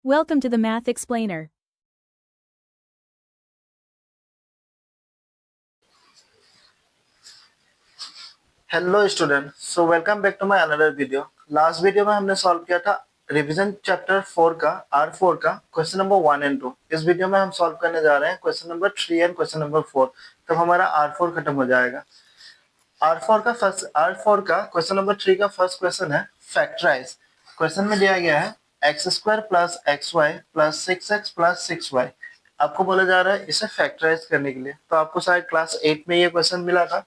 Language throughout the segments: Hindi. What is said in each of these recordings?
Welcome to the Math Explainer. Hello student, so welcome back to my another video. Last video में हमने सॉल्व किया था रिवीजन चैप्टर 4 का R4 का क्वेश्चन नंबर 1 एंड 2। इस वीडियो में हम सॉल्व करने जा रहे हैं question number 3 and question number 4। तब हमारा R4 खत्म हो जाएगा। R4 का क्वेश्चन नंबर 3 का फर्स्ट क्वेश्चन है फैक्टराइज। क्वेश्चन में दिया गया है x square plus x y plus 6x plus 6y। आपको बोला जा रहा है इसे फैक्टराइज करने के लिए। तो आपको शायद क्लास 8 में ये क्वेश्चन मिला था।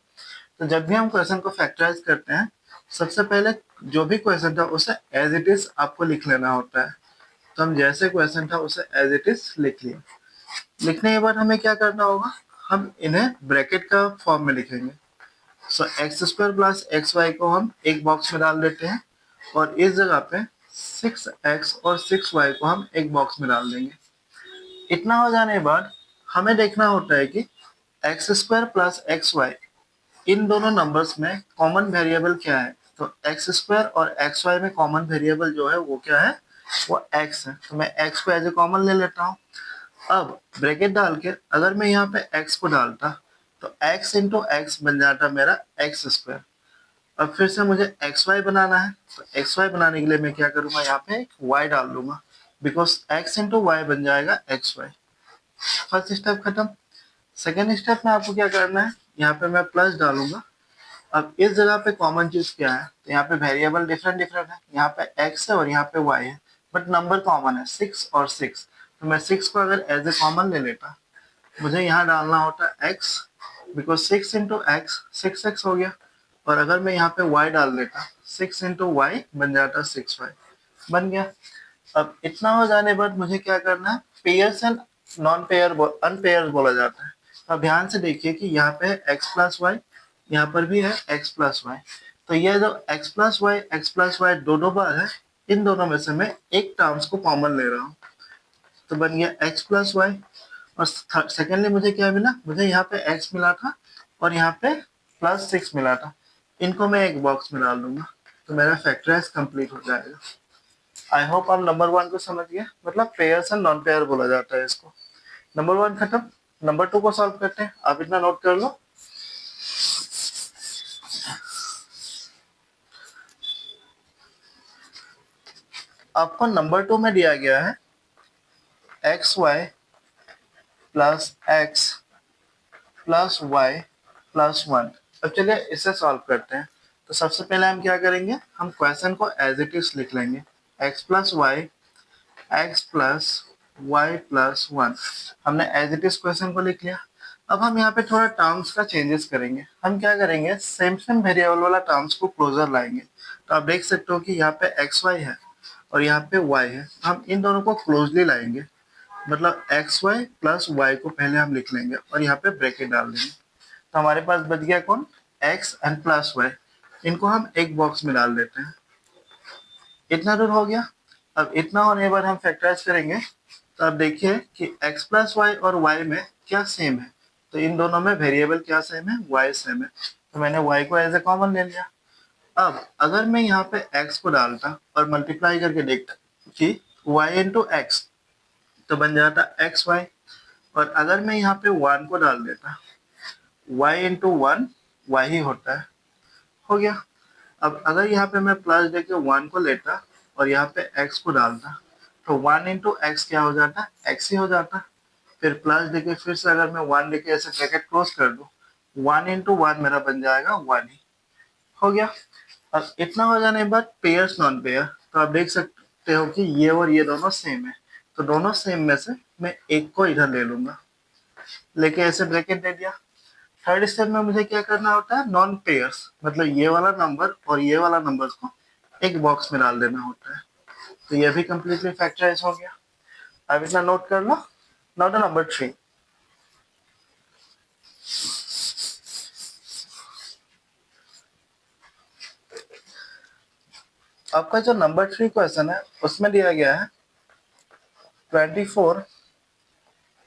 तो जब भी हम क्वेश्चन को फैक्टराइज करते हैं, सबसे पहले जो भी क्वेश्चन था उसे एज इट इज आपको लिख लेना होता है। तो हम जैसे क्वेश्चन था उसे एज इट इज लिख लिया। लिखने के बाद हमें क्या करना होगा, हम इन्हें ब्रैकेट का फॉर्म में लिखेंगे। So x square plus x y को हम एक बॉक्स में डाल देते हैं और इस जगह पे 6x और 6y को हम एक बॉक्स में डाल देंगे। इतना हो जाने के बाद हमें देखना होता है कि x square plus x y इन दोनों नंबर्स में कॉमन वेरिएबल क्या है। तो एक्स स्क्वायर और एक्स वाई में कॉमन वेरिएबल जो है वो क्या है, वो एक्स है। तो मैं एक्स को एज ए कॉमन ले लेता हूँ। अब ब्रैकेट डाल के अगर मैं यहाँ पे एक्स को डालता तो एक्स इंटू एक्स बन जाता मेरा एक्स स्क्वायर। अब फिर से मुझे एक्स वाई बनाना है, तो एक्स वाई बनाने के लिए मैं क्या करूंगा, यहाँ पे एक वाई डाल दूंगा, बिकॉज एक्स इंटू वाई बन जाएगा एक्स वाई। फर्स्ट स्टेप खत्म। सेकेंड स्टेप में आपको क्या करना है, यहाँ पे मैं प्लस डालूंगा। अब इस जगह पे कॉमन चीज क्या है, तो यहाँ पे वेरिएबल डिफरेंट डिफरेंट है। यहाँ पे x है और यहाँ पे y है, बट नंबर कॉमन है 6 और 6। तो मैं 6 को अगर एज ए कॉमन ले लेता, मुझे यहाँ डालना होता x, because 6 into x 6x हो गया। और अगर मैं यहाँ पे y डाल देता, 6 इंटू वाई बन जाता 6y। बन गया। अब इतना हो जाने बाद मुझे क्या करना है, पेयर्स एंड नॉन पेयर अनपेयर्स बोला जाता है। अब ध्यान से देखिए कि यहाँ पे है एक्स प्लस वाई, यहाँ पर भी है एक्स प्लस वाई। तो ये जो एक्स प्लस वाई दो बार है, इन दोनों में से मैं एक टर्म्स को कॉमन ले रहा हूँ। तो बन गया एक्स प्लस वाई। और सेकेंडली मुझे क्या मिला, मुझे यहाँ पे एक्स मिला था और यहाँ पे प्लस 6 मिला था। इनको मैं एक बॉक्स में डाल दूंगा, तो मेरा फैक्टराइज कंप्लीट हो जाएगा। आई होप आप नंबर 1 को समझ गए, मतलब पेयर्स एंड नॉन पेयर बोला जाता है इसको। नंबर 1 खत्म। नंबर 2 को सॉल्व करते हैं। आप इतना नोट कर लो। आपको नंबर 2 में दिया गया है x y plus x plus y plus 1। अब चलिए इसे सॉल्व करते हैं। तो सबसे पहले हम क्या करेंगे, हम क्वेश्चन को एज इट इज लिख लेंगे। X plus y, x plus y plus 1। हमने एज इट इज क्वेश्चन को लिख लिया। अब हम यहाँ पे थोड़ा टर्म्स का चेंजेस करेंगे। हम क्या करेंगे, सेम सेम वेरिएबल वाला टर्म्स को क्लोजर लाएंगे। तो आप देख सकते हो कि यहाँ पे एक्स वाई है और यहाँ पे y है। हम इन दोनों को क्लोजली लाएंगे, मतलब एक्स वाई प्लस वाई को पहले हम लिख लेंगे और यहाँ पे ब्रैकेट डाल देंगे। तो हमारे पास बच गया कौन, एक्स एंड प्लस वाई। इनको हम एक बॉक्स में डाल देते हैं। इतना दूर हो गया। अब इतना होने के बाद हम फैक्टराइज करेंगे। तो अब देखिए कि x प्लस वाई और y में क्या सेम है। तो इन दोनों में वेरिएबल क्या सेम है, y सेम है। तो मैंने y को एज ए कॉमन ले लिया। अब अगर मैं यहाँ पे x को डालता और मल्टीप्लाई करके देखता कि y इंटू एक्स, तो बन जाता एक्स वाई। और अगर मैं यहाँ पे 1 को डाल देता, y into one why he होता है। हो गया। अब अगर यहाँ पे मैं प्लस देके 1 को लेता और यहाँ पे x को डालता, तो 1 इंटू एक्स क्या हो जाता, x ही हो जाता। फिर प्लस देके फिर से अगर मैं 1 लेके ऐसे ब्रैकेट क्लोज कर दूं, 1 इंटू वन मेरा बन जाएगा 1 ही। हो गया। अब इतना हो जाने के बाद पेयर्स नॉन पेयर, तो आप देख सकते हो कि ये और ये दोनों सेम है। तो दोनों सेम में से मैं एक को इधर ले लूंगा, लेके ऐसे ब्रैकेट दे दिया। थर्ड स्टेप में मुझे क्या करना होता है, नॉन पेयर्स, मतलब ये वाला नंबर और ये वाला नंबर को एक बॉक्स में डाल देना होता है। तो ये भी कंप्लीटली फैक्टराइज हो गया। अब इतना नोट कर लो। Now the number 3। आपका जो नंबर 3 क्वेश्चन है उसमें दिया गया है 24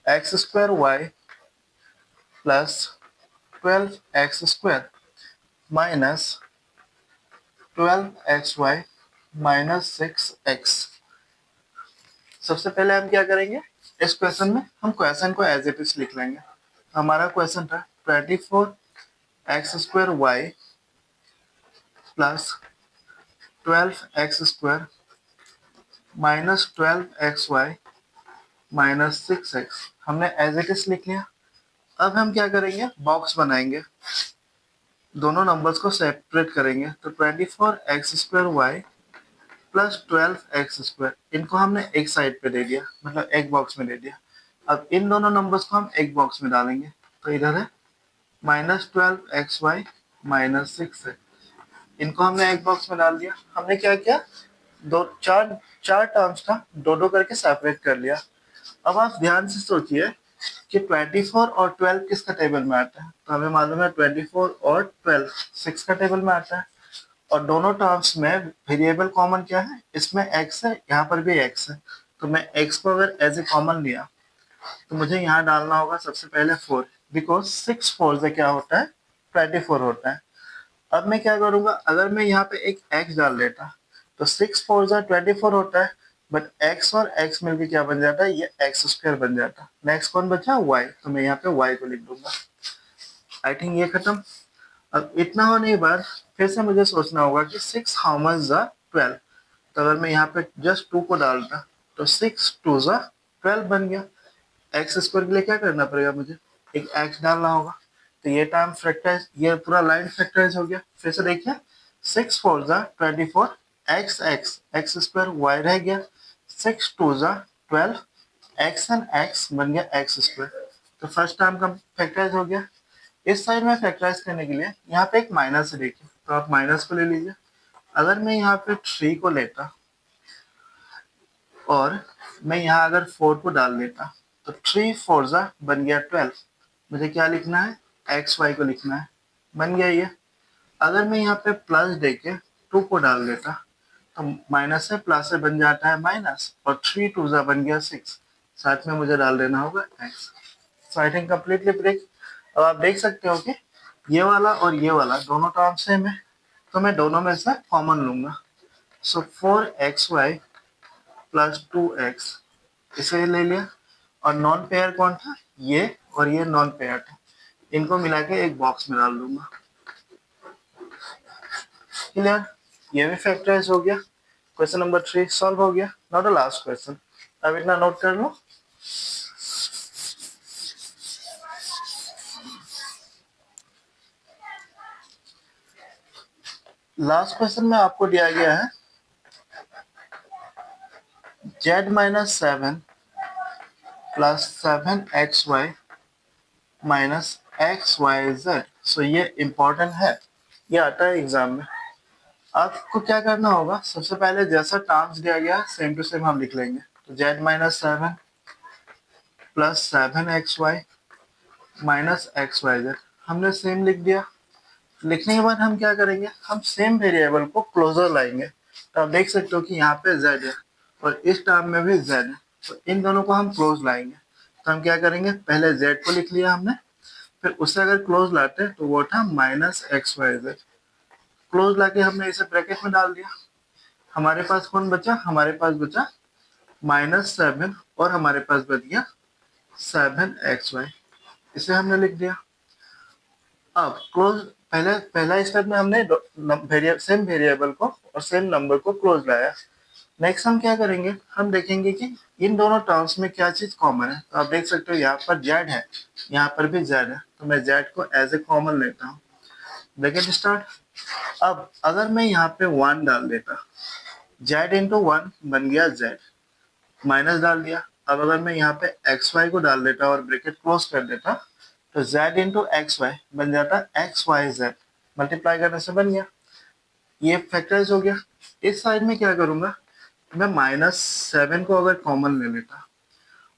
x square y plus 12 x square minus 12 x y minus 6 x. सबसे पहले हम क्या करेंगे, इस क्वेश्चन में हम क्वेश्चन को एज इट इज लिख लेंगे। हमारा क्वेश्चन था 24x² plus 12x² minus 12xy minus 6x। हमने एज इट इज लिख लिया। अब हम क्या करेंगे, बॉक्स बनाएंगे, दोनों नंबर्स को सेपरेट करेंगे। तो 24x² प्लस 12x², इनको हमने एक साइड पे दे दिया, मतलब एक बॉक्स में दे दिया। अब इन दोनों नंबर्स को हम एक बॉक्स में डालेंगे। तो इधर है माइनस 12xy माइनस 6x, इनको हमने एक बॉक्स में डाल दिया। हमने क्या किया, दो चार चार टर्म्स का दो दो करके सेपरेट कर लिया। अब आप ध्यान से सोचिए कि 24 और 12 किसका टेबल में आता है। तो हमें मालूम है 24 और 12 6 का टेबल में आता है। और दोनों टर्म्स में वेरिएबल कॉमन क्या है, इसमें x है, यहाँ पर भी x है। तो मैं x को अगर एज ए कॉमन लिया तो मुझे यहाँ डालना होगा सबसे पहले 4, बिकॉज 6 4 से क्या होता है, 24 होता है। अब मैं क्या करूंगा, अगर मैं यहाँ पे एक x डाल देता तो 6 4 जा 24 होता है, बट x और x मिलके क्या बन जाता है, ये x² बन जाता। नेक्स्ट कौन बचा, y, तो मैं यहाँ पे y को लिख दूंगा। आई थिंक ये खत्म। अब इतना होने के बाद फिर से मुझे सोचना होगा कि 6 हाउ मच जा 12। तो अगर मैं यहाँ पे जस्ट 2 को डालता तो 6 2 जा 12 बन गया। x² के लिए क्या करना पड़ेगा, मुझे एक x डालना होगा। तो ये टर्म फैक्टराइज, ये पूरा लाइन फैक्टराइज हो गया। फिर से देखिए 6 4 जा 24 x² y रह गया, 6 2 जा 12 x एंड x बन गया x²। तो फर्स्ट टर्म का फैक्टराइज हो गया। इस साइड में फैक्टराइज करने के लिए यहाँ पे एक माइनस है, देखिए, तो आप माइनस को ले लीजिए। अगर मैं यहाँ पे 3 को लेता और मैं यहाँ अगर 4 को डाल देता तो 3 4 जा बन गया 12। मुझे क्या लिखना है, एक्स वाई को लिखना है, बन गया ये। अगर मैं यहाँ पे प्लस देके 2 को डाल देता तो माइनस से प्लस से बन जाता है माइनस, और 3 2 जा बन गया 6, साथ में मुझे डाल देना होगा x. So I think completely break. अब आप देख सकते हो कि ये वाला और ये वाला दोनों टर्म सेम है, तो मैं दोनों में से कॉमन लूंगा। सो 4xy प्लस 2x, इसे ले लिया। और नॉन पेयर कौन था, ये और ये नॉन पेयर था, इनको मिला के एक बॉक्स में डाल दूंगा। क्लियर, ये भी फैक्टराइज हो गया। क्वेश्चन नंबर 3 सॉल्व हो गया। नाउ द लास्ट क्वेश्चन, अब इतना नोट कर लो। लास्ट क्वेश्चन में आपको दिया गया है z minus 7 plus 7xy minus xyz। सो ये इंपॉर्टेंट है, ये आता है एग्जाम में। आपको क्या करना होगा, सबसे पहले जैसा टर्म्स दिया गया सेम टू सेम हम लिख लेंगे। तो z minus 7 plus 7xy minus xyz हमने सेम लिख दिया। लिखने के बाद हम क्या करेंगे, हम सेम वेरिएबल को क्लोजर लाएंगे। तो आप देख सकते हो कि यहाँ पे z है और इस टर्म में भी z है, तो इन दोनों को हम क्लोज लाएंगे। तो हम क्या करेंगे, पहले z को लिख लिया हमने, फिर उससे अगर क्लोज लाते तो वो था माइनस xyz। क्लोज लाके हमने इसे ब्रैकेट में डाल दिया। हमारे पास कौन बचा, हमारे पास बचा माइनस 7 और हमारे पास बच गया 7xy, इसे हमने लिख दिया। अब क्लोज, पहला स्टेप में हमने सेम वेरिएबल को और सेम नंबर को क्लोज लाया। नेक्स्ट हम क्या करेंगे, हम देखेंगे कि इन दोनों टर्म्स में क्या चीज कॉमन है। तो आप देख सकते हो यहाँ पर z है, यहाँ पर भी z है, तो मैं z को एज ए कॉमन लेता हूँ। Bracket start. अब अगर मैं यहाँ पे 1 डाल देता, z इंटू 1 बन गया z, माइनस डाल दिया। अब अगर मैं यहाँ पे xy को डाल देता और ब्रैकेट क्लोज कर देता तो z इंटू एक्स वाई बन जाता xyz, मल्टीप्लाई करने से बन गया। ये फैक्टराइज हो गया। इस साइड में क्या करूंगा, मैं माइनस 7 को अगर कॉमन ले लेता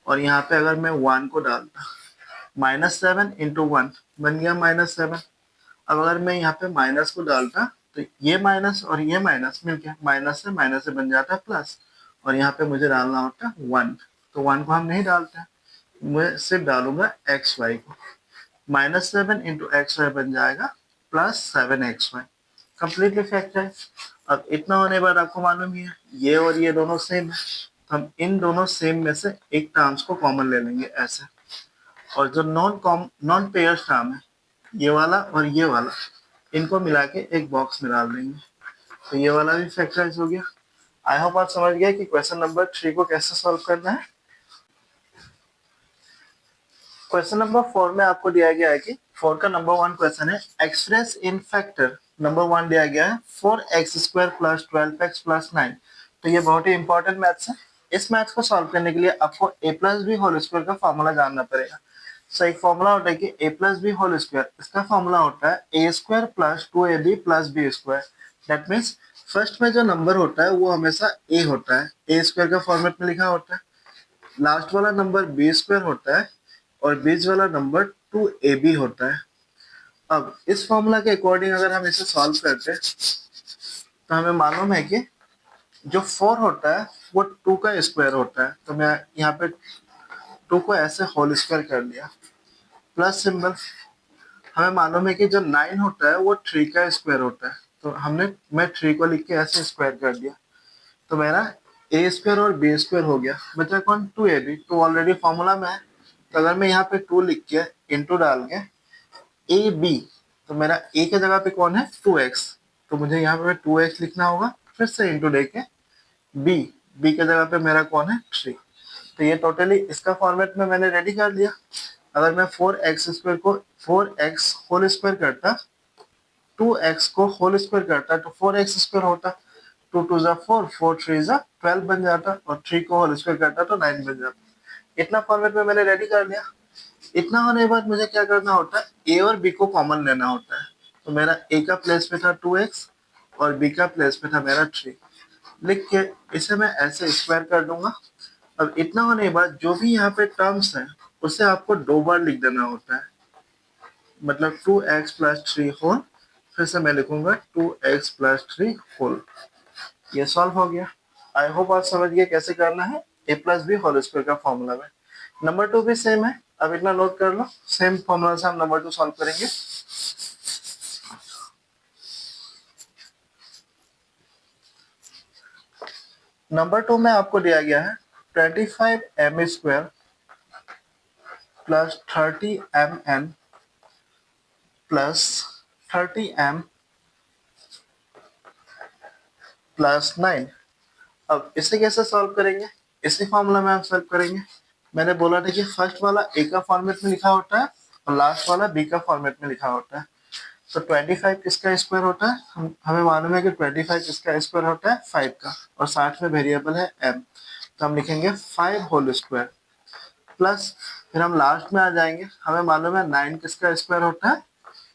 और यहाँ पे अगर मैं 1 को डालता, माइनस 7 इंटू 1 बन गया माइनस 7। अब अगर मैं यहाँ पे माइनस को डालता तो ये माइनस और ये माइनस मिलके माइनस से बन जाता है प्लस, और यहाँ पे मुझे डालना होता है 1, तो 1 को हम नहीं डालते, मैं सिर्फ डालूंगा एक्स वाई को। माइनस 7 इंटू एक्स वाई बन जाएगा प्लस 7xy, कंप्लीटली फैक्टराइज। अब इतना होने के बाद आपको मालूम ही है ये और ये दोनों सेम है, तो हम इन दोनों सेम में से एक टर्म्स को कॉमन ले लेंगे ऐसे, और जो नॉन पेयर्स टर्म है ये वाला और ये वाला, इनको मिला के एक बॉक्स में डाल देंगे। तो ये वाला भी फैक्टराइज हो गया। आई होप आप समझ गए कि क्वेश्चन नंबर 3 को कैसे सॉल्व करना है। क्वेश्चन नंबर 4 में आपको दिया गया है कि 4 का नंबर 1 क्वेश्चन है, एक्सप्रेस इन फैक्टर नंबर 1 दिया गया है 4x² प्लस 12x प्लस 9। तो ये बहुत ही इंपॉर्टेंट मैथ्स है। इस मैथ्स को सॉल्व करने के लिए आपको a plus B whole square का फॉर्मूला जानना पड़ेगा। सो एक फॉर्मूला होता है कि a plus B whole square, इसका फॉर्मूला होता है a square plus 2ab plus b square. That means first में जो नंबर होता है वो हमेशा a होता है, a स्क्वायर का फॉर्मेट में लिखा होता है। लास्ट वाला नंबर बी स्क्वायर होता है और बीच वाला नंबर 2ab होता है। अब इस फॉर्मूला के अकॉर्डिंग अगर हम इसे सॉल्व करते हैं तो हमें मालूम है कि जो 4 होता है वो 2 का स्क्वायर होता है। तो मैं यहाँ पे 2 को ऐसे होल स्क्वायर कर लिया, प्लस सिंबल। हमें मालूम है कि जो 9 होता है वो 3 का स्क्वायर होता है। तो मैं 3 को लिख के ऐसे स्क्वायर कर दिया, तो मेरा ए स्क्वायर और बी स्क्वायर हो गया। बचा कौन? 2ab। 2 ऑलरेडी फॉर्मूला में है, तो अगर मैं यहाँ पे 2 लिख के इंटू डाल के ए बी, तो मेरा ए के जगह पे कौन है? 2x। तो मुझे यहाँ पे 2x लिखना होगा, फिर से इंटू दे के बी, बी के जगह पे मेरा कौन है? 3। तो ये टोटली इसका फॉर्मेट में मैंने रेडी कर लिया। अगर मैं 4x स्क्वायर को 4x होल स्क्वायर करता, 2x को होल स्क्वायर करता तो 4x स्क्वायर होता, 2 2 जा 4, 4 3 जा 12 बन जाता, और 3 को होल स्क्वायर करता तो 9 बन जाता। इतना फॉर्मेट में मैंने रेडी कर लिया। इतना होने के बाद मुझे क्या करना होता है? ए और बी को कॉमन लेना होता है। तो मेरा ए का प्लेस पे था 2x और बी का प्लेस पे था मेरा 3। लिख के इसे मैं ऐसे स्क्वायर कर दूंगा। अब इतना होने के बाद जो भी यहाँ पे टर्म्स है उसे आपको 2 बार लिख देना होता है, मतलब 2x प्लस 3 होल, फिर से मैं लिखूंगा 2x प्लस 3 होल। ये सॉल्व हो गया। आई होप आप समझ गए कैसे करना है a plus B whole square का फॉर्मूला में। नंबर 2 भी सेम है, अब इतना नोट कर लो। सेम फॉर्मूला से हम नंबर 2 सॉल्व करेंगे। नंबर 2 में आपको दिया गया है 25m square plus 30mn plus 30m plus 9। अब इसे कैसे सॉल्व करेंगे? इसी फॉर्मूला में हम सॉल्व करेंगे। मैंने बोला था कि फर्स्ट वाला ए का फॉर्मेट में लिखा होता है और लास्ट वाला बी का फॉर्मेट में लिखा होता है। तो 25 किसका स्क्वायर होता है? हमें मालूम है कि 25 किसका स्क्वायर होता है? 5 का, और साथ में वेरिएबल है m। तो हम लिखेंगे 5 होल स्क्वायर प्लस, फिर हम लास्ट में आ जाएंगे। हमें मालूम है 9 किसका स्क्वायर होता है?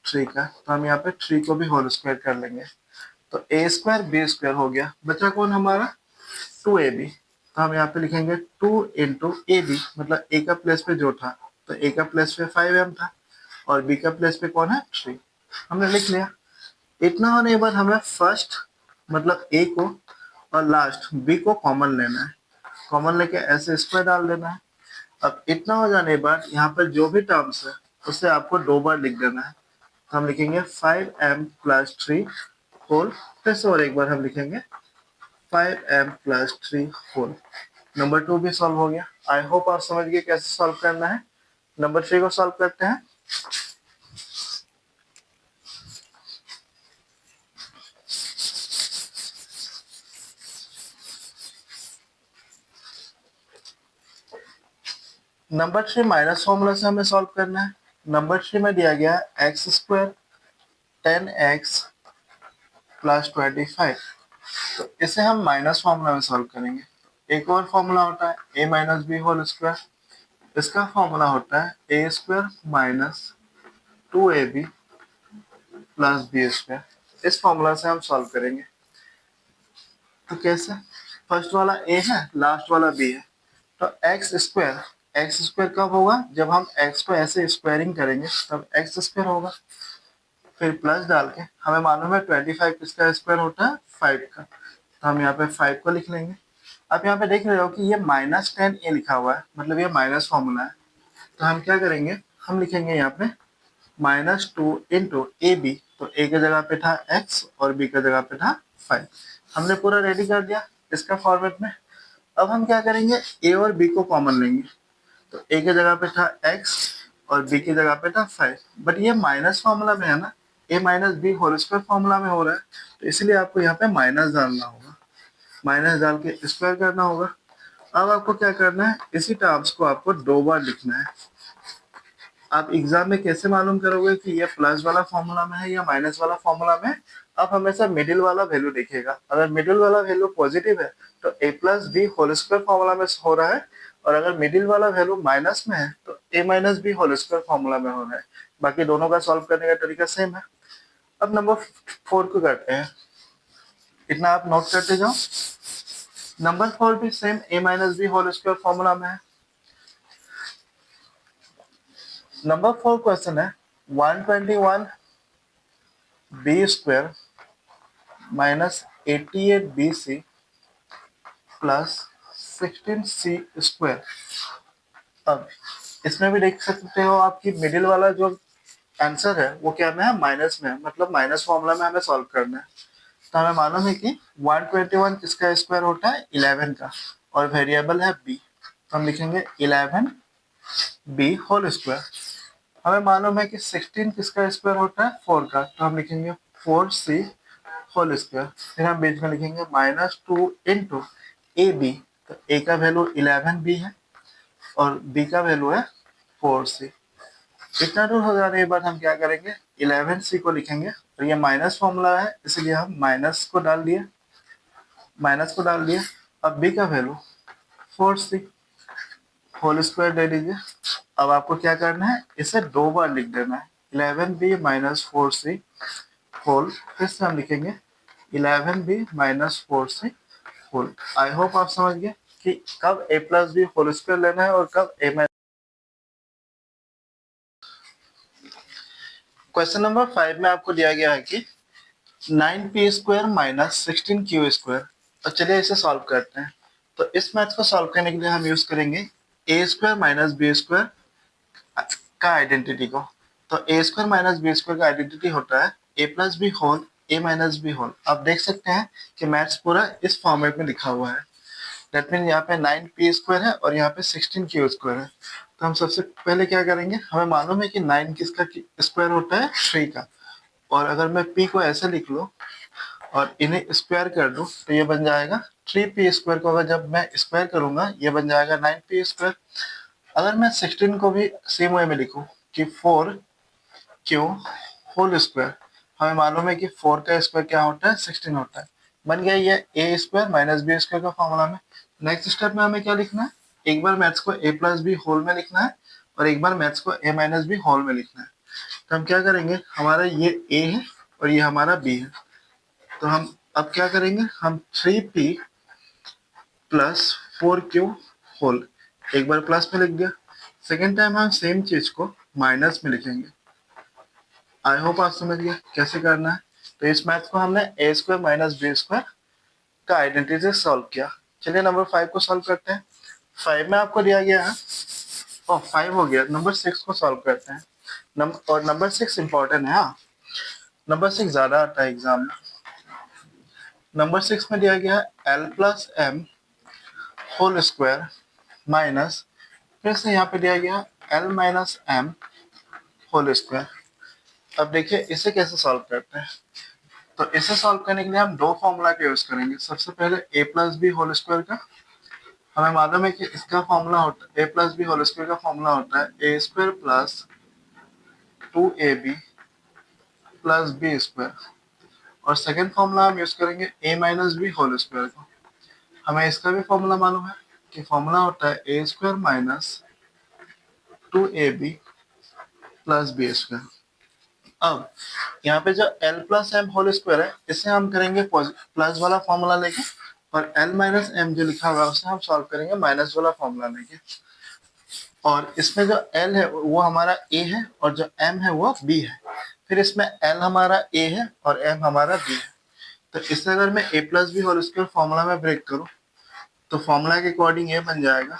3 का। तो हम यहाँ पे 3 को भी होल स्क्वायर कर लेंगे। तो ए स्क्वायर बी स्क्वायर हो गया। बचा कौन हमारा? 2ab। तो हम यहाँ पे लिखेंगे 2 इंटू ए बी, मतलब ए का प्लेस पे जो था, तो ए का प्लेस पे 5m था और बी का प्लेस पे कौन है? 3। हमने लिख लिया। इतना होने के बाद हमें फर्स्ट मतलब ए को और लास्ट बी को कॉमन लेना है। कॉमन लेके ऐसे स्क्वायर डाल देना है। अब इतना हो जाने के बाद यहाँ पर जो भी टर्म्स है उसे आपको 2 बार लिख देना है। तो हम लिखेंगे 5m प्लस 3 होल, फिर से और एक बार हम लिखेंगे 5m प्लस 3 होल। नंबर 2 भी सॉल्व हो गया। आई होप आप समझ गए कैसे सॉल्व करना है। नंबर 3 को सॉल्व करते हैं। नंबर 3 माइनस फॉर्मूला से हमें सॉल्व करना है। नंबर 3 में दिया गया है एक्स स्क्वायर 10x प्लस 25। तो इसे हम माइनस फॉर्मूला में सॉल्व करेंगे। एक और फॉर्मूला होता है a minus b whole square. इसका फॉर्मूला होता है a square minus 2ab plus b square. इस फॉर्मूला से हम सॉल्व करेंगे। तो कैसे? फर्स्ट वाला a है, लास्ट वाला b है। तो एक्स स्क्वायर कब होगा? जब हम x को ऐसे स्क्वायरिंग करेंगे तब एक्स स्क्वायर होगा। फिर प्लस डाल के हमें मालूम है 25 किसका स्क्वायर होता है? 5 का। तो हम यहाँ पे 5 को लिख लेंगे। अब यहाँ पे देख रहे हो कि ये -10a लिखा हुआ है, मतलब ये माइनस फॉर्मूला है। तो हम क्या करेंगे? हम लिखेंगे यहाँ पे -2 इंटू ए बी। तो a के जगह पे था x और b के जगह पे था 5। हमने पूरा रेडी कर दिया इसका फॉर्मेट में। अब हम क्या करेंगे, ए और बी को कॉमन लेंगे। तो ए की जगह पे था x और बी की जगह पे था 5, बट ये माइनस फॉर्मूला में है ना, a minus b whole square formula में हो रहा है, तो इसलिए आपको यहाँ पे माइनस डालना होगा, माइनस डाल के स्क्वायर करना होगा। अब आपको क्या करना है, इसी टर्म्स को आपको 2 बार लिखना है। आप एग्जाम में कैसे मालूम करोगे कि ये प्लस वाला फॉर्मूला में है या माइनस वाला फॉर्मूला में है? आप हमेशा मिडिल वाला वैल्यू देखिएगा। अगर मिडिल वाला वैल्यू पॉजिटिव है तो a plus B whole square formula में हो रहा है, और अगर मिडिल वाला वैल्यू माइनस में है तो a minus b whole square formula में हो रहा है। बाकी दोनों का सॉल्व करने का तरीका सेम है। अब नंबर 4 को करते हैं, इतना आप नोट करते जाओ। नंबर 4 भी same a minus b whole square formula में है। नंबर 4 क्वेश्चन है 121 b square minus 88 b c plus 16 c square. अब इसमें भी देख सकते हो आपकी मिडिल वाला जो आंसर है वो क्या में है, माइनस में है, मतलब माइनस फॉर्मूला में हमें सॉल्व करना है। तो हमें मालूम है कि 121 किसका स्क्वायर होता है, 11 का, और वेरिएबल है बी, तो हम लिखेंगे 11 बी होल स्क्वायर। हमें मालूम है कि 16 किसका स्क्वायर होता है, 4 का, तो हम लिखेंगे 4 सी होल स्क्वायर। फिर हम बीच में लिखेंगे -2 इंटू ए बी, तो ए का वैल्यू 11 बी है और बी का वैल्यू है 4 सी। इतना दूर हो जाने के बाद हम क्या करेंगे, 11 सी को लिखेंगे, और ये माइनस फॉर्मूला है इसलिए हम माइनस को डाल दिए। अब बी का वैल्यू 4 सी होल स्क्वायर दे दीजिए। अब आपको क्या करना है, इसे 2 बार लिख देना है, 11 बी माइनस 4 सी होल, फिर से हम लिखेंगे 11 b minus 4 c whole. I hope आप समझ गए कि कब a plus B whole square लेना है और कब a माइनस। क्वेश्चन नंबर 5 में आपको दिया गया है कि 9p square minus 16q square. तो चलिए इसे सॉल्व करते हैं। तो इस मैथ को सॉल्व करने के लिए हम यूज करेंगे a square minus b square का आइडेंटिटी को। तो a square minus b square का आइडेंटिटी होता है a plus B whole a minus b whole. आप देख सकते हैं कि मैथ्स पूरा इस फॉर्मेट में लिखा हुआ है। दैट मीन यहाँ पे 9p स्क्वायर है और यहाँ पे 16q स्क्वायर है। तो हम सबसे पहले क्या करेंगे, हमें मालूम है कि 9 किसका स्क्वायर होता है, 3 का। और अगर मैं p को ऐसे लिख लूँ और इन्हें स्क्वायर कर दूं तो ये बन जाएगा 3p स्क्वायर को अगर जब मैं स्क्वायर करूंगा ये बन जाएगा 9p स्क्वायर। अगर मैं 16 को भी सेम वे में लिखूं कि 4q होल स्क्वायर, हमें मालूम है कि 4 का स्क्वायर क्या होता है, 16 होता है। बन गया ये a square minus b square का फॉर्मूला में। नेक्स्ट स्टेप में हमें क्या लिखना है, एक बार मैथ्स को a प्लस बी होल में लिखना है और एक बार मैथ्स को a माइनस बी होल में लिखना है। तो हम क्या करेंगे, हमारा ये a है और ये हमारा b है। तो हम अब क्या करेंगे, हम 3p प्लस 4q होल, एक बार प्लस में लिख दिया, सेकेंड टाइम हम सेम चीज को माइनस में लिखेंगे। आई होप आप समझ गए कैसे करना है। तो इस मैथ को हमने ए स्क्वायर माइनस बी स्क्वायर का आइडेंटिटी से सॉल्व किया। चलिए नंबर 5 को सॉल्व करते हैं। 5 में आपको दिया गया है, ओ 5 हो गया, नंबर 6 को सॉल्व करते हैं। और नंबर 6 इंपॉर्टेंट है, हाँ नंबर 6 ज्यादा आता है एग्जाम में। नंबर 6 में दिया गया है l plus M whole square minus, फिर से यहाँ पे दिया गया l minus m whole square. अब देखिए इसे कैसे सॉल्व करते हैं। तो इसे सॉल्व करने के लिए हम दो फॉर्मूला का यूज करेंगे। सबसे पहले a plus B whole square का, हमें मालूम है कि इसका फॉर्मूला होता है, a plus B whole square का फॉर्मूला होता है a square plus 2ab plus b square. और सेकेंड फॉर्मूला हम यूज करेंगे a minus b whole square को। हमें इसका भी फॉर्मूला मालूम है कि फॉर्मूला होता है a square minus 2ab plus b square. अब यहाँ पे जो l plus M whole square है इसे हम करेंगे प्लस वाला फॉर्मूला लेके, और l माइनस एम जो लिखा हुआ है उसे हम सॉल्व करेंगे माइनस वाला फॉर्मूला लेके। और इसमें जो l है वो हमारा a है और जो m है वो b है। फिर इसमें l हमारा a है और m हमारा b है। तो इससे अगर मैं a plus B whole square formula में ब्रेक करूँ तो फॉर्मूला के अकॉर्डिंग ये बन जाएगा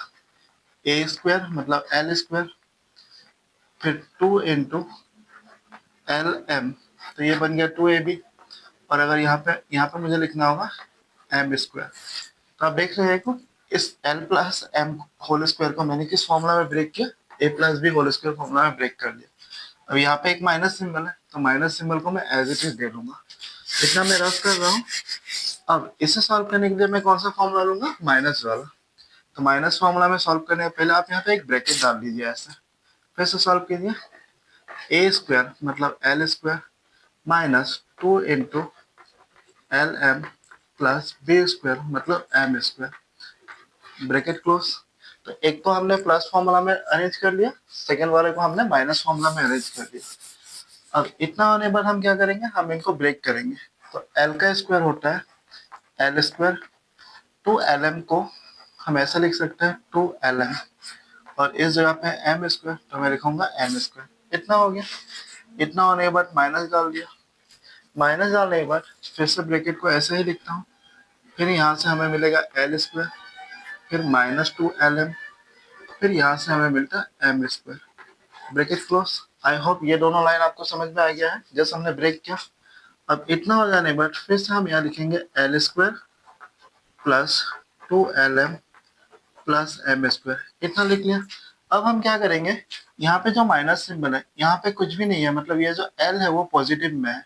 a स्क्वायर मतलब l स्क्वायर फिर 2 इंटू एल एम, तो ये बन गया 2ab। और अगर यहाँ पे मुझे लिखना होगा एम स्क्वायर। तो आप देख रहे हैं को इस L plus M whole square को मैंने किस फॉर्मूला में ब्रेक किया, A plus B whole square formula में ब्रेक कर दिया। अब यहाँ पे एक माइनस सिंबल है, तो माइनस सिंबल को मैं एज इट इज दे दूंगा। इतना मैं रफ कर रहा हूँ। अब इसे सॉल्व करने के लिए मैं कौन सा फॉर्मूला लूंगा, माइनस वाला। तो माइनस फॉर्मूला में सॉल्व करने से पहले आप यहाँ पे एक ब्रैकेट डाल दीजिए ऐसे, फिर से सॉल्व कीजिए। ए स्क्वायर मतलब l square minus 2 into l m plus b square मतलब एम स्क्वायर, ब्रैकेट क्लोज। तो एक को हमने प्लस फॉर्मूला में अरेंज कर लिया, सेकेंड वाले को हमने माइनस फॉर्मूला में अरेंज कर लिया। अब इतना होने पर हम क्या करेंगे, हम इनको ब्रेक करेंगे। तो एल का स्क्वायर होता है l square, two l m को हम ऐसा लिख सकते हैं टू एल एम, और इस जगह पे एम स्क्वायर तो मैं लिखूंगा एम स्क्वायर। इतना हो गया। इतना होने के बाद माइनस डाल दिया। माइनस डालने के बाद फिर से ब्रैकेट को ऐसे ही लिखता हूँ, फिर यहाँ से हमें मिलेगा एल स्क्वायर, फिर माइनस टू एल एम, फिर यहाँ से हमें मिलता है m square, bracket close. I hope ये दोनों लाइन आपको समझ में आ गया है जैसे हमने ब्रेक किया। अब इतना हो जाने के बाद फिर से हम यहाँ लिखेंगे l square plus two l m plus m square, इतना लिख लिया। अब हम क्या करेंगे, यहाँ पे जो माइनस सिंबल है यहाँ पे कुछ भी नहीं है, मतलब ये जो एल है वो पॉजिटिव में है,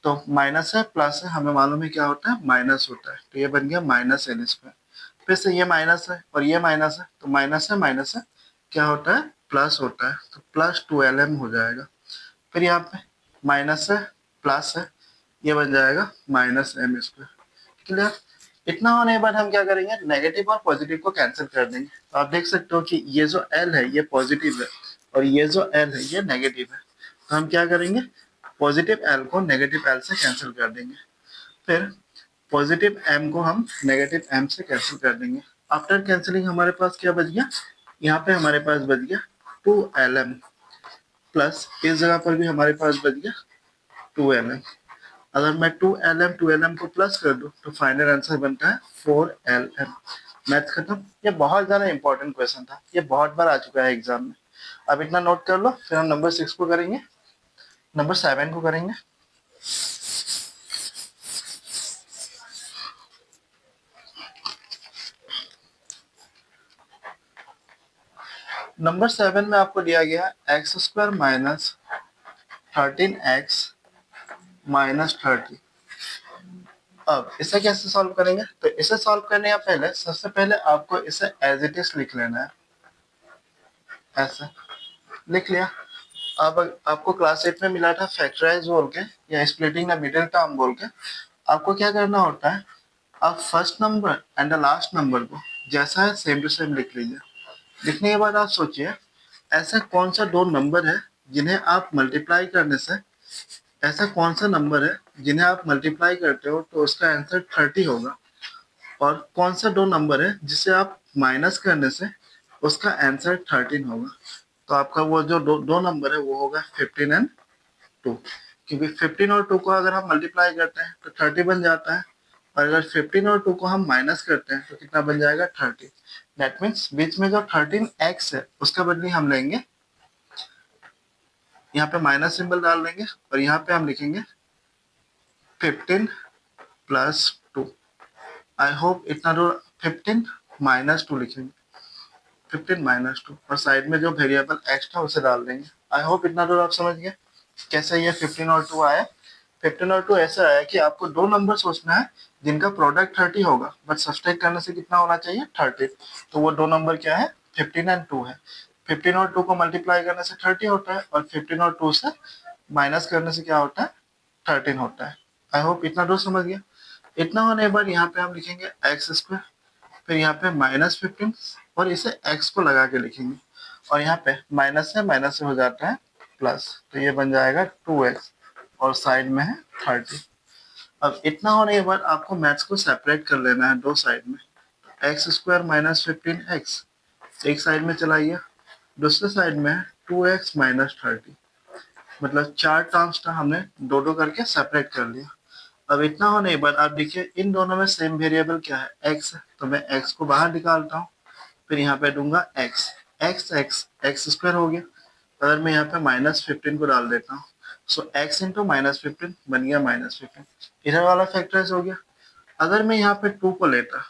तो माइनस है प्लस है हमें मालूम है क्या होता है, माइनस होता है। तो ये बन गया माइनस एल स्क्वायर। फिर से ये माइनस है और ये माइनस है, तो माइनस है क्या होता है, प्लस होता है, तो प्लस टू एल एम हो जाएगा। फिर यहाँ पे माइनस है प्लस है, ये बन जाएगा माइनस एम स्क्वायर। क्लियर। इतना होने के बाद हम क्या करेंगे, नेगेटिव और पॉजिटिव को कैंसिल कर देंगे। तो आप देख सकते हो कि ये जो एल है ये पॉजिटिव है और ये जो एल है ये नेगेटिव है। तो हम क्या करेंगे, पॉजिटिव एल को नेगेटिव एल से कैंसिल कर देंगे, फिर पॉजिटिव एम को हम नेगेटिव एम से कैंसिल कर देंगे। आफ्टर कैंसिलिंग हमारे पास क्या बच गया, यहाँ पे हमारे पास बच गया टू एल एम, प्लस इस जगह पर भी हमारे पास बच गया टू एल एम। अगर मैं टू एल एम को प्लस कर दूं तो फाइनल आंसर बनता है 4LM। मैथ खत्म। ये बहुत ज्यादा इंपॉर्टेंट क्वेश्चन था, ये बहुत बार आ चुका है एग्जाम में। अब इतना नोट कर लो, फिर हम नंबर 6 को करेंगे, नंबर 7 को करेंगे। नंबर 7 में आपको दिया गया x square minus 13x minus 30। अब इसे कैसे सॉल्व करेंगे, तो इसे सॉल्व करने का पहले सबसे पहले आपको इसे एज इट इज लिख लेना है, ऐसे लिख लिया। अब आपको क्लास 8 में मिला था फैक्टराइज बोल के या स्प्लिटिंग द मिडिल टर्म बोल के। आपको क्या करना होता है, आप first number and the last number को जैसा है सेम टू सेम लिख लीजिए। लिखने के बाद आप सोचिए ऐसा कौन सा दो नंबर है जिन्हें आप मल्टीप्लाई करने से, ऐसा कौन सा नंबर है जिन्हें आप मल्टीप्लाई करते हो तो उसका आंसर 30 होगा, और कौन सा दो नंबर है जिसे आप माइनस करने से उसका आंसर 13 होगा। तो आपका वो जो दो नंबर है वो होगा 15 एंड 2, क्योंकि 15 और 2 को अगर हम मल्टीप्लाई करते हैं तो 30 बन जाता है, और अगर 15 और 2 को हम माइनस करते हैं तो कितना बन जाएगा, 30। दैट मीन्स बीच में जो 13x है उसका बदले हम लेंगे, यहाँ पे माइनस सिंबल डाल देंगे और यहाँ पे हम लिखेंगे 15 प्लस 2। आई होप इतना दो, 15 माइनस 2 लिखेंगे, 15 माइनस 2, और साइड में जो वेरिएबल एक्स था उसे डाल देंगे। आई होप इतना दूर आप समझ गए कैसे ये 15 और 2 आया। 15 और 2 ऐसा आया कि आपको दो नंबर सोचना है जिनका प्रोडक्ट 30 होगा, बट सब्सट्रैक्ट करने से कितना होना चाहिए, 30। तो वो दो नंबर क्या है, 15 एंड 2 है। 15 और 2 को मल्टीप्लाई करने से 30 होता है, और 15 और 2 से माइनस करने से क्या होता है, 13 होता है। आई होप इतना दूर समझ गया। इतना होने के बाद यहाँ पे हम लिखेंगे एक्स स्क्वायर, फिर यहाँ पे -15 और इसे x को लगा के लिखेंगे, और यहाँ पे माइनस से हो जाता है प्लस, तो ये बन जाएगा 2x और साइड में है 30। अब इतना होने के बाद आपको मैथ्स को सेपरेट कर लेना है दो साइड में। एक्स स्क्वायर माइनस 15x एक साइड में चलाइए, दूसरे साइड में है 2x माइनस 30, मतलब चार टर्म्स था हमने दो दो करके सेपरेट कर लिया। अब इतना होने के बाद आप देखिए इन दोनों में सेम वेरिएबल क्या है, x है, तो मैं x को बाहर निकालता हूँ, फिर यहाँ पे दूंगा x, एक्स स्क्वायर हो गया। अगर मैं यहाँ पे -15 को डाल देता हूँ, सो x इंटू -15 बन गया -15, इधर वाला फैक्टराइज हो गया। अगर मैं यहाँ पे 2 को लेता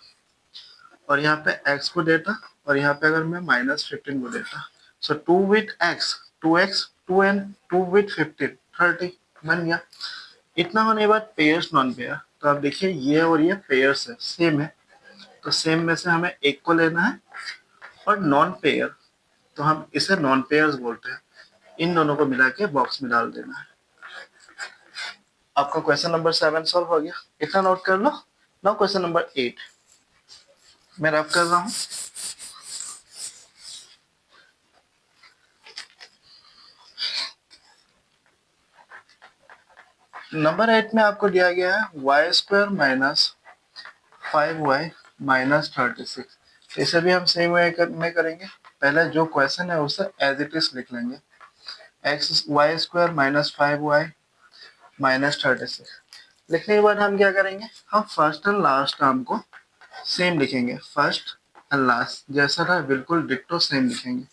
और यहाँ पे x को देता, और यहाँ पे अगर मैं -15 को देता, सो 2 with x 2x 2n 2 with 15 30 बन गया। इतना होने के बाद पेयर्स नॉन पेयर, तो आप देखिए ये और ये पेयर्स है, सेम है, तो सेम में से हमें एक को लेना है, और नॉन पेयर तो हम इसे नॉन पेयर्स बोलते हैं। इन दोनों को मिला के बॉक्स में डाल देना है। आपका क्वेश्चन नंबर 7 सॉल्व हो गया, इतना नोट कर लो। नाउ क्वेश्चन नंबर 8 मैं रफ कर रहा हूं। नंबर 8 में आपको दिया गया है y² माइनस 5y माइनस 36। तो इसे भी हम सेम वे में करेंगे। पहले जो क्वेश्चन है उसे एज इट इज लिख लेंगे, y² माइनस 5y माइनस 36। लिखने के बाद हम क्या करेंगे, हम फर्स्ट एंड लास्ट टर्म को सेम लिखेंगे, फर्स्ट एंड लास्ट जैसा था बिल्कुल डिट्टो सेम लिखेंगे।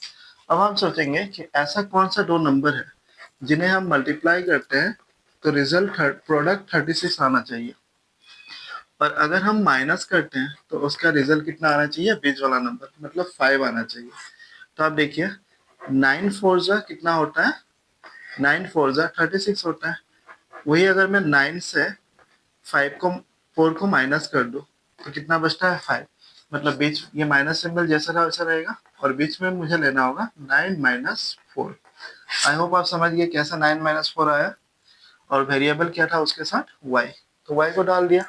अब हम सोचेंगे कि ऐसा कौन सा दो नंबर है जिन्हें हम मल्टीप्लाई करते हैं तो रिजल्ट प्रोडक्ट 36 आना चाहिए, और अगर हम माइनस करते हैं तो उसका रिजल्ट कितना आना चाहिए, बीच वाला नंबर मतलब 5 आना चाहिए। तो आप देखिए 9 4 जा कितना होता है, 9 4 जा 36 होता है। वही अगर मैं 9 से 4 को माइनस कर दूं तो कितना बचता है 5, मतलब बीच ये माइनस सिंबल जैसा था वैसा रहेगा, और बीच में मुझे लेना होगा 9 माइनस 4। आई होप आप समझ गए कैसा 9 माइनस 4 आया, और वेरिएबल क्या था उसके साथ y, तो y को डाल दिया।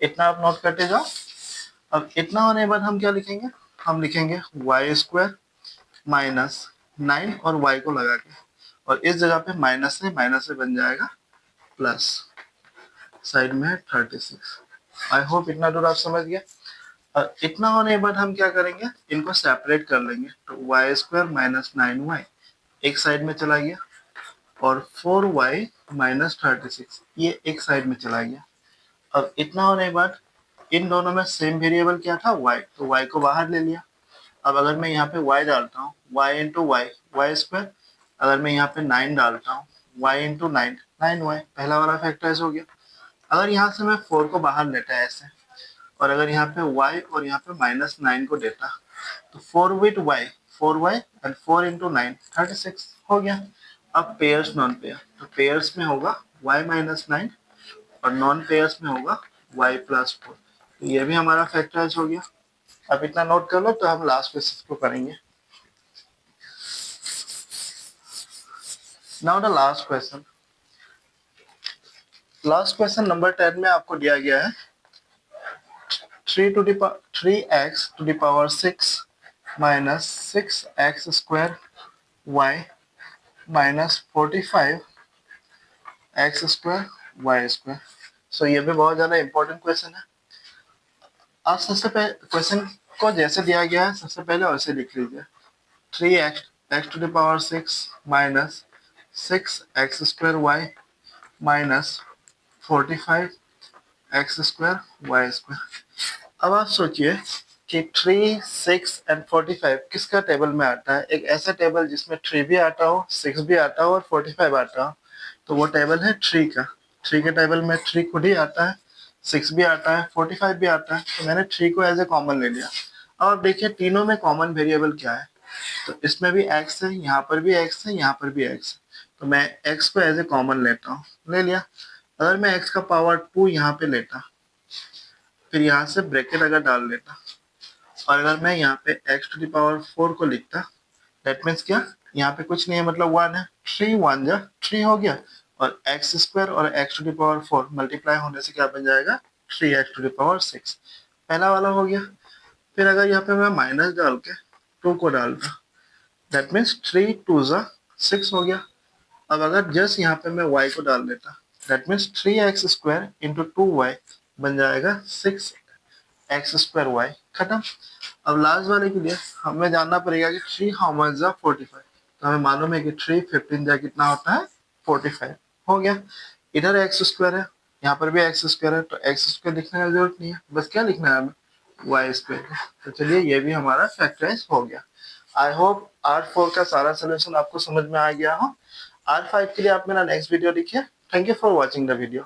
इतना आप नोट करते जाओ। अब इतना होने के बाद हम क्या लिखेंगे, हम लिखेंगे y² माइनस 9 और y को लगा के, और इस जगह पे माइनस से बन जाएगा प्लस, साइड में है 36। आई होप इतना दूर आप समझ गए। और इतना होने के बाद हम क्या करेंगे, इनको सेपरेट कर लेंगे, तो y² माइनस 9y एक साइड में चला गया, और 4y माइनस 36 ये एक साइड में चला गया। अब इतना होने के बाद इन दोनों में सेम वेरिएबल क्या था y, तो y को बाहर ले लिया। अब अगर मैं यहाँ पे y डालता हूँ, y इंटू वाई y², अगर मैं यहाँ पे 9 डालता हूँ y इंटू 9 9y, पहला वाला फैक्टराइज हो गया। अगर यहाँ से मैं 4 को बाहर लेता ऐसे, और अगर यहाँ पे y और यहाँ पे -9 को देता, तो 4 with y 4y and 4 into 9 36 हो गया। अब पेयर्स नॉन पेयर, तो पेयर्स में होगा y माइनस 9 और नॉन पेयर्स में होगा y प्लस 4, तो ये भी हमारा फैक्टराइज हो गया। अब इतना नोट कर लो, तो हम लास्ट क्वेश्चन को करेंगे। Now the last question number 10 में आपको दिया गया है 3x to the power 6 minus 6x square y minus 45 x square y square। सो ये भी बहुत ज्यादा इंपॉर्टेंट क्वेश्चन है। आप सबसे पहले क्वेश्चन को जैसे दिया गया है सबसे पहले वैसे लिख लीजिए, 3x to the power 6 minus 6x square y minus 45 x square y square। अब आप सोचिए कि 3, 6 एंड 45 किसका टेबल में आता है, एक ऐसा टेबल जिसमें 3 भी आता हो, 6 भी आता हो और 45 आता हो, तो वो टेबल है 3 का। 3 के टेबल में 3 खुद ही आता है, 6 भी आता है, 45 भी आता है, तो मैंने 3 को एज ए कॉमन ले लिया। अब आप देखिए तीनों में कॉमन वेरिएबल क्या है, तो इसमें भी x है, यहाँ पर भी x है, यहाँ पर भी x है, तो मैं x को एज ए कॉमन लेता हूँ, ले लिया। अगर मैं x का पावर 2 यहाँ पे लेता, फिर यहाँ से ब्रैकेट अगर डाल लेता, और अगर मैं यहाँ पे x टू द पावर 4 को लिखता, दैट मीन्स क्या, यहाँ पे कुछ नहीं है मतलब 1 है, 3 1 जा 3 हो गया, और x² और x to the power 4 multiply होने से क्या बन जाएगा, 3x टू द पावर 6, पहला वाला हो गया। फिर अगर यहाँ पे मैं माइनस डाल के 2 को डालता, दैट मीन्स 3 2 जा 6 हो गया। अब अगर जस्ट यहाँ पे मैं y को डाल देता, that means 3x² into 2y बन जाएगा 6x² y, खत्म। अब लास्ट वाले के लिए हमें जानना पड़ेगा कि 3 हाउ मच जा 45, तो हमें मालूम है कि 3 15 जा कितना होता है 45, हो गया। इधर x² है, यहाँ पर भी x² है, तो x² लिखने की जरूरत नहीं है, बस क्या लिखना है हमें, y²। तो चलिए ये भी हमारा फैक्टराइज हो गया। आई होप R4 का सारा सोल्यूशन आपको समझ में आ गया हो। R5 के लिए आप मेरा नेक्स्ट वीडियो देखिए। Thank you for watching the video.